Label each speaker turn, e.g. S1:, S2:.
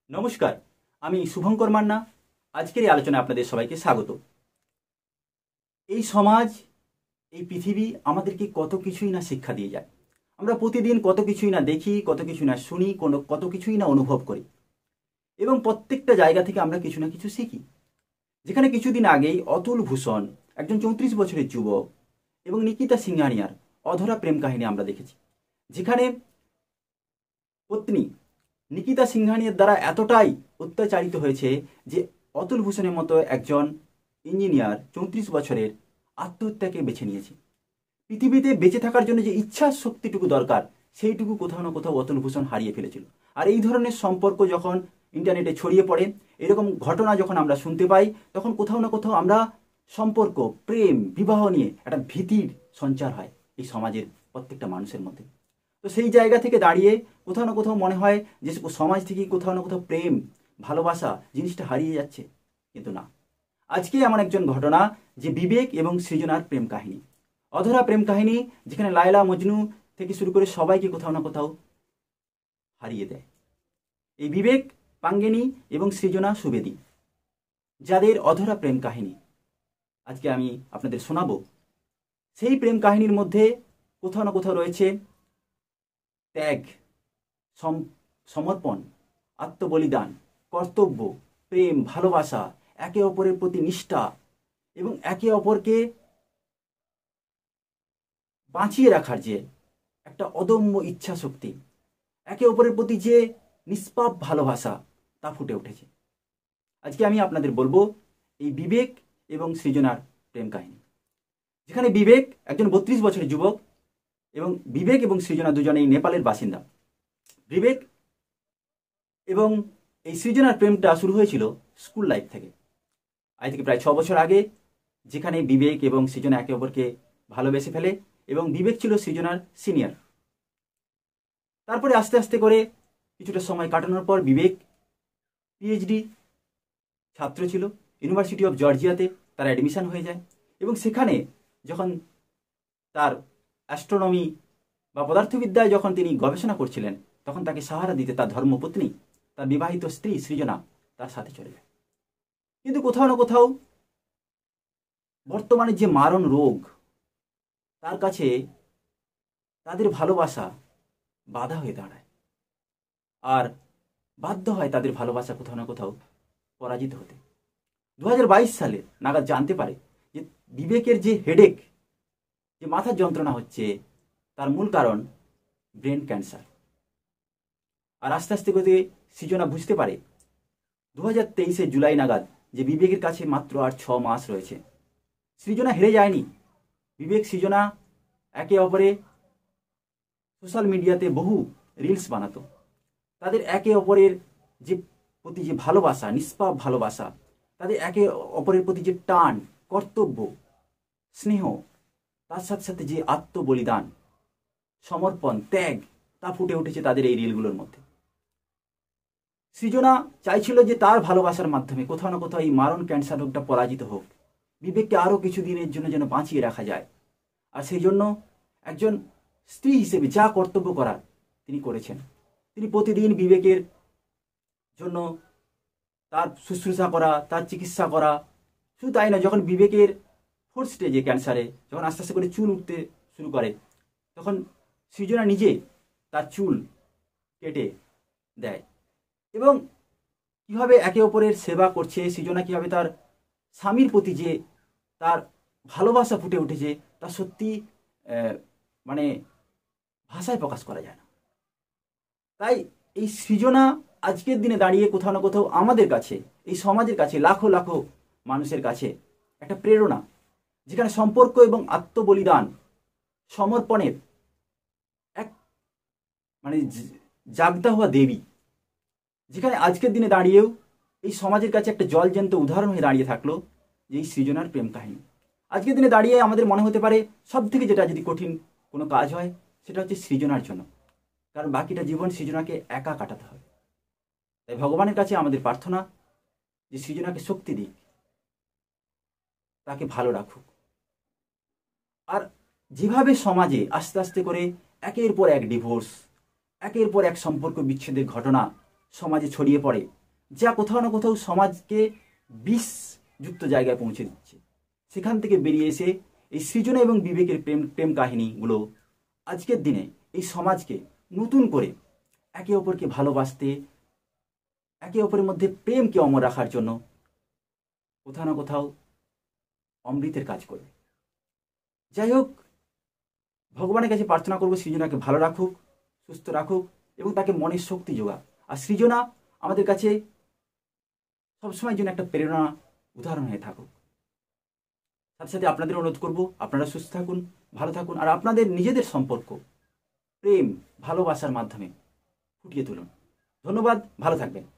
S1: নমস্কার, আমি শুভঙ্কর মান্না। আজকের এই আলোচনায় আপনাদের সবাইকে স্বাগত। এই সমাজ, এই পৃথিবী আমাদেরকে কত কিছুই না শিক্ষা দিয়ে যায়। আমরা প্রতিদিন কত কিছুই না দেখি, কত কিছু না শুনি, কত কিছুই না অনুভব করি, এবং প্রত্যেকটা জায়গা থেকে আমরা কিছু না কিছু শিখি। যেখানে কিছুদিন আগেই অতুল ভূষণ, একজন 34 বছরের যুবক, এবং নিকিতা সিংহানিয়ার অধরা প্রেম কাহিনী আমরা দেখেছি, যেখানে পত্নী নিকিতা সিংহানিয়ার দ্বারা এতটাই অত্যাচারিত হয়েছে যে অতুল ভূষণের মতো একজন ইঞ্জিনিয়ার 34 বছরের আত্মহত্যাকে বেছে নিয়েছে। পৃথিবীতে বেঁচে থাকার জন্য যে ইচ্ছা শক্তিটুকু দরকার, সেইটুকু কোথাও না কোথাও অতুল ভূষণ হারিয়ে ফেলেছিল। আর এই ধরনের সম্পর্ক যখন ইন্টারনেটে ছড়িয়ে পড়ে, এরকম ঘটনা যখন আমরা শুনতে পাই, তখন কোথাও না কোথাও আমরা সম্পর্ক, প্রেম, বিবাহ নিয়ে একটা ভীতির সঞ্চার হয় এই সমাজের প্রত্যেকটা মানুষের মধ্যে। তো সেই জায়গা থেকে দাঁড়িয়ে কোথাও না কোথাও মনে হয় যে সমাজ থেকে কোথাও না কোথাও প্রেম, ভালোবাসা জিনিসটা হারিয়ে যাচ্ছে। কিন্তু না, আজকে এমন একজন ঘটনা যে বিবেক এবং সৃজনার প্রেম কাহিনী, অধরা প্রেম কাহিনী, যেখানে লায়লা মজনু থেকে শুরু করে সবাইকে কোথাও না কোথাও হারিয়ে দেয়। এই বিবেক পাঙ্গেনি এবং সৃজনা সুবেদী, যাদের অধরা প্রেম কাহিনী আজকে আমি আপনাদের শোনাবো। সেই প্রেম কাহিনীর মধ্যে কোথাও না কোথাও রয়েছে ত্যাগ, সমর্পণ, আত্মবলিদান, কর্তব্য, প্রেম, ভালোবাসা, একে অপরের প্রতি নিষ্ঠা, এবং একে অপরকে বাঁচিয়ে রাখার যে একটা অদম্য ইচ্ছা শক্তি, একে অপরের প্রতি যে নিষ্পাপ ভালোবাসা, তা ফুটে উঠেছে। আজকে আমি আপনাদের বলবো এই বিবেক এবং সৃজনার প্রেম কাহিনী, যেখানে বিবেক একজন 32 বছরের যুবক, এবং বিবেক এবং সৃজনা দুজনেই নেপালের বাসিন্দা। বিবেক এবং এই সৃজনার প্রেমটা শুরু হয়েছিল স্কুল লাইফ থেকে, আজ থেকে প্রায় 6 বছর আগে, যেখানে বিবেক এবং সৃজনা একে অপরকে ভালোবেসে ফেলে, এবং বিবেক ছিল সৃজনার সিনিয়র। তারপরে আস্তে আস্তে করে কিছুটা সময় কাটানোর পর বিবেক পিএইচডি ছাত্র ছিল, ইউনিভার্সিটি অফ জর্জিয়াতে তার অ্যাডমিশন হয়ে যায়, এবং সেখানে যখন তার অ্যাস্ট্রোনমি বা পদার্থবিদ্যায় যখন তিনি গবেষণা করছিলেন, তখন তাকে সাহারা দিতে তার ধর্মপত্নী, তার বিবাহিত স্ত্রী সৃজনা তার সাথে চলে যায়। কিন্তু কোথাও না কোথাও বর্তমানে যে মারণ রোগ, তার কাছে তাদের ভালোবাসা বাধা হয়ে দাঁড়ায়, আর বাধ্য হয় তাদের ভালোবাসা কোথাও না কোথাও পরাজিত হতে। 2022 সালে নাগাদ জানতে পারে যে বিবেকের যে হেডেক, যে মাথার যন্ত্রণা হচ্ছে, তার মূল কারণ ব্রেন ক্যান্সার। আর আস্তে আস্তে করে সৃজনা বুঝতে পারে 2023 জুলাই নাগাদ যে বিবেকের কাছে মাত্র আর 6 মাস রয়েছে। সৃজনা হেরে যায়নি। বিবেক সৃজনা একে অপরে সোশ্যাল মিডিয়াতে বহু রিলস বানাতো। তাদের একে অপরের যে প্রতি যে ভালোবাসা, নিষ্পাপ ভালোবাসা, তাদের একে অপরের প্রতি যে টান, কর্তব্য, স্নেহ, তার সাথে সাথে যে আত্মবলিদান, সমর্পণ, ত্যাগ, তা ফুটে উঠেছে তাদের এই রিলগুলোর মধ্যে। সৃজনা চাইছিল যে তার ভালোবাসার মাধ্যমে কোথাও না কোথাও এই মারণ ক্যান্সার রোগটা পরাজিত হোক, বিবেককে আরও কিছু দিনের জন্য যেন বাঁচিয়ে রাখা যায়। আর সেই জন্য একজন স্ত্রী হিসেবে যা কর্তব্য করার তিনি করেছেন। তিনি প্রতিদিন বিবেকের জন্য তার শুশ্রূষা করা, তার চিকিৎসা করা। শুধু তাই না, যখন বিবেকের 4th স্টেজে ক্যান্সারে যখন আস্তে আস্তে করে চুল উঠতে শুরু করে, তখন সৃজনা নিজে তার চুল কেটে দেয়। এবং কীভাবে একে অপরের সেবা করছে সৃজনা, কীভাবে তার স্বামীর প্রতি যে তার ভালোবাসা ফুটে উঠেছে, তা সত্যি মানে ভাষায় প্রকাশ করা যায় না। তাই এই সৃজনা আজকের দিনে দাঁড়িয়ে কোথাও না কোথাও আমাদের কাছে, এই সমাজের কাছে, লাখো লাখো মানুষের কাছে একটা প্রেরণা, যেখানে সম্পর্ক এবং আত্মবলিদান, সমর্পণের এক মানে জাগদা হওয়া দেবী, যেখানে আজকের দিনে দাঁড়িয়েও এই সমাজের কাছে একটা জলজ্যান্ত উদাহরণ হয়ে দাঁড়িয়ে থাকলো যে এই সৃজনার প্রেম কাহিনী। আজকের দিনে দাঁড়িয়ে আমাদের মনে হতে পারে সব থেকে যেটা যদি কঠিন কোনো কাজ হয়, সেটা হচ্ছে সৃজনার জন্য, কারণ বাকিটা জীবন সৃজনাকে একা কাটাতে হবে। তাই ভগবানের কাছে আমাদের প্রার্থনা যে সৃজনাকে শক্তি দিক, তাকে ভালো রাখুক। আর যেভাবে সমাজে আস্তে আস্তে করে একের পর এক ডিভোর্স, একের পর এক সম্পর্ক বিচ্ছেদের ঘটনা সমাজে ছড়িয়ে পড়ে, যা কোথাও না কোথাও সমাজকে বিষযুক্ত জায়গায় পৌঁছে দিচ্ছে। সেখান থেকে বেরিয়ে এসে এই সৃজনা এবং বিবেকের প্রেম প্রেম কাহিনীগুলো আজকের দিনে এই সমাজকে নতুন করে একে অপরকে ভালোবাসতে, একে অপরের মধ্যে প্রেমকে অমর রাখার জন্য কোথাও না কোথাও অমৃতের কাজ করবে। যাই হোক, ভগবানের কাছে প্রার্থনা করবো সৃজনাকে ভালো রাখুক, সুস্থ রাখুক এবং তাকে মনের শক্তি যোগাক। আর সৃজনা আমাদের কাছে সবসময় জন্য একটা প্রেরণা উদাহরণ হয়ে থাকুক। সাথে সাথে আপনাদের অনুরোধ করব, আপনারা সুস্থ থাকুন, ভালো থাকুন, আর আপনাদের নিজেদের সম্পর্ক প্রেম ভালোবাসার মাধ্যমে ফুটিয়ে তুলুন। ধন্যবাদ, ভালো থাকবেন।